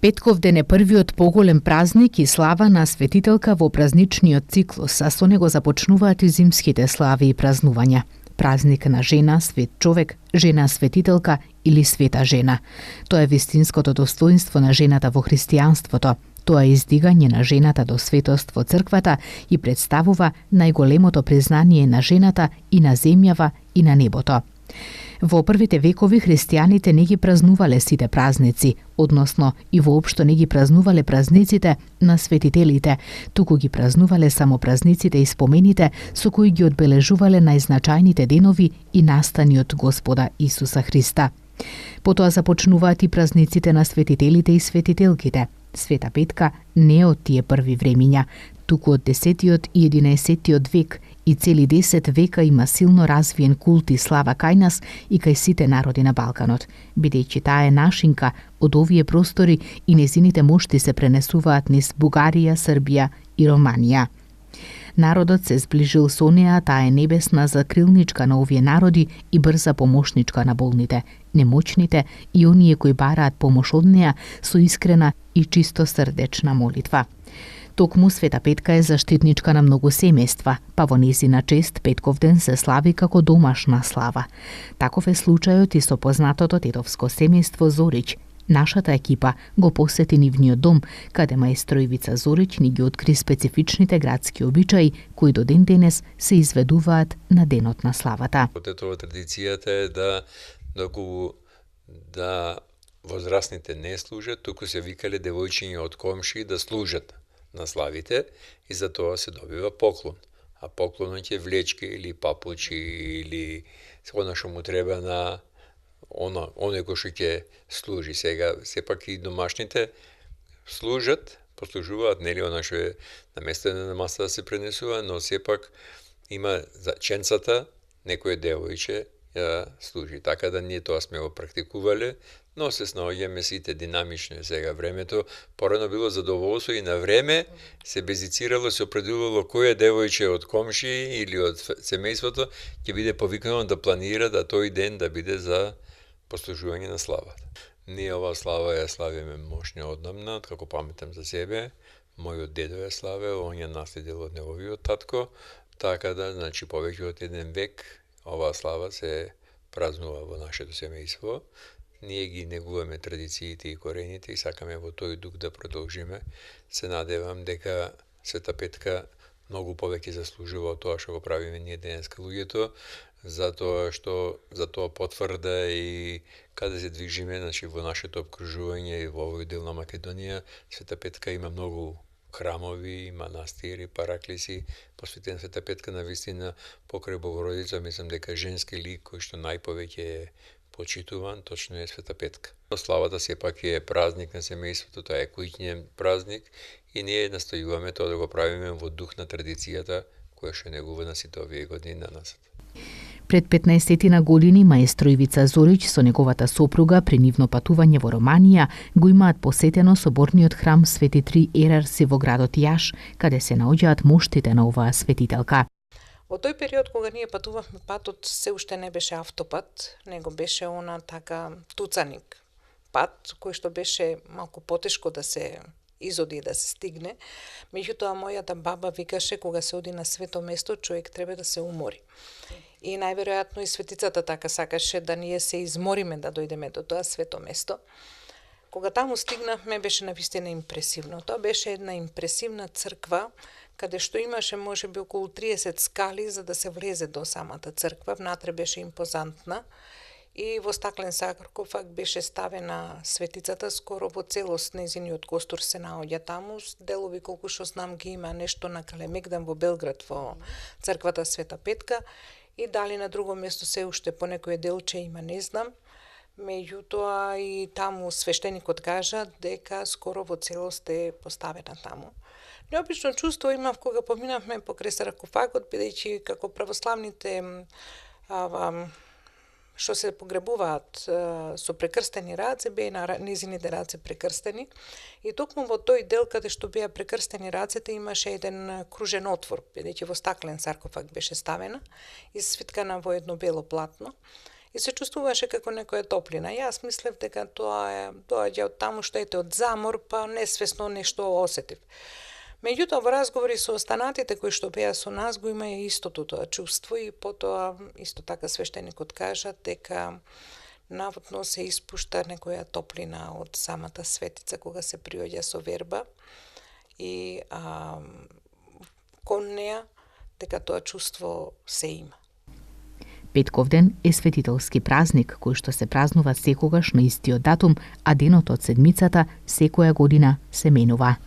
Петков ден е првиот поголем празник и слава на светителка во празничниот циклус, а со него започнуваат и зимските слави и празнувања. Празник на жена, свет човек, жена светителка или света жена. Тоа е вистинското достоинство на жената во христијанството. Тоа е издигање на жената до светост во црквата и представува најголемото признание на жената и на земјава и на небото. Во првите векови христијаните не ги празнувале сите празници, односно и воопшто не ги празнувале празниците на светителите, туку ги празнувале само празниците и спомените со кои ги одбележувале најзначајните денови и настани од Господа Исуса Христа. Потоа започнуваат и празниците на светителите и светителките. Света Петка не е од тие први времиња, туку од 10 и 11 век и цели 10 века има силно развиен култ и слава кај нас и кај сите народи на Балканот, бидејќи таа е нашинка од овие простори и незините мошти се пренесуваат низ Бугарија, Србија и Романија. Народот се зближил со неа, таа е небесна закрилничка на овие народи и брза помошничка на болните, немочните и оние кои бараат помош од неа со искрена и чисто срдечна молитва. Токму Света Петка е заштитничка на многу семејства, па во незина чест Петков ден се слави како домашна слава. Таков е случајот и со познатото тетовско семејство Зорич. Нашата екипа го посети нивниот дом, каде маестро Ивица Зорич ни ги откри специфичните градски обичаи кои до ден денес се изведуваат на денот на славата. Тетова традицијата е да возрастните не служат, туку се викале девојчиња од комши да служат на славите и за тоа се добива поклон. А поклонот е влечки или папучи или она што му треба на оној кој што ќе служи. Сега сепак и домашните служат, послужуваат, нели она што е наместено на масата да се пренесува, но сепак има за ченцата некој девојче ја служи. Така да ние тоа сме го практикувале, но се снаоѓаме сите динамично сега времето. Порано било задоволство и на време се безицирало, се определувало кој девојче од комши или од семејството ќе биде повикано да планира да тој ден да биде за послужување на славата. Ние оваа слава ја славиме мощно однамна, како паметам за себе. Мојот дедо ја славел, он ја наследил од неговиот татко, така да, значи, повеќе од 1 век оваа слава се празнува во нашето семејство. Ние ги негуваме традициите и корените и сакаме во тој дух да продолжиме. Се надевам дека Света Петка многу повеќе заслужува од тоа што го правиме ние денеска луѓето, за тоа потврда и каде се движиме, значи во нашето обкружување и во овој дел на Македонија, Света Петка има многу храмови, манастири, параклиси, посветен Света Петка на вистина покрај Богородица, мислам дека женски лик кој што најповеќе е почитуван, точно е Света Петка. Славата сепак е празник на семејството, тоа е куќниен празник и ние настојуваме тоа да го правиме во дух на традицијата која што негува на сите овие години на нас. Пред 15 години маестро Ивица Зорич со неговата сопруга при нивно патување во Романија го имаат посетено соборниот храм Свети Три Ерарси во градот Јаш, каде се наоѓаат моштите на оваа светителка. Во тој период кога ние патувавме, патот се уште не беше автопат, него беше така туцаник пат, кој што беше малку потешко да се изоди и да се стигне. Меѓутоа, мојата баба викаше кога се оди на свето место, човек треба да се умори. И најверојатно и светицата така сакаше да ние се измориме да дојдеме до тоа свето место. Кога таму стигнавме, беше навистина импресивно. Тоа беше една импресивна црква, каде што имаше можеби околу 30 скали за да се влезе до самата црква. Внатре беше импозантна и во стаклен саркофаг беше ставена светицата, скоро во целост незиниот костур се наоѓа таму. Делови колку што знам ги има нешто на Калемегдан во Белград во црквата Света Петка и дали на друго место се уште по некој делче има, не знам. Меѓутоа и таму свештеникот кажа дека скоро во целост е поставена таму. Необично чувство имав кога поминавме покрај саркофагот, бидејќи како православните што се погребуваат со прекрстени раце, беа на незините раце прекрстени. И токму во тој дел каде што беа прекрстени рацете имаше еден кружен отвор, бидејќи во стаклен саркофаг беше ставена и свиткана во едно бело платно. и се чувствуваше како некоја топлина. Јас мислев дека тоа доаѓа од таму што ете од замор, па несвесно нешто осетив. Меѓутоа, во разговори со останатите кои што беа со нас, го има истото тоа чувство и потоа исто така свештеникот кажа дека наводно се испушта некоја топлина од самата светица кога се приоѓа со верба и кон неа дека тоа чувство се има. Петков ден е светителски празник кој што се празнува секогаш на истиот датум, а денот од седмицата секоја година се менува.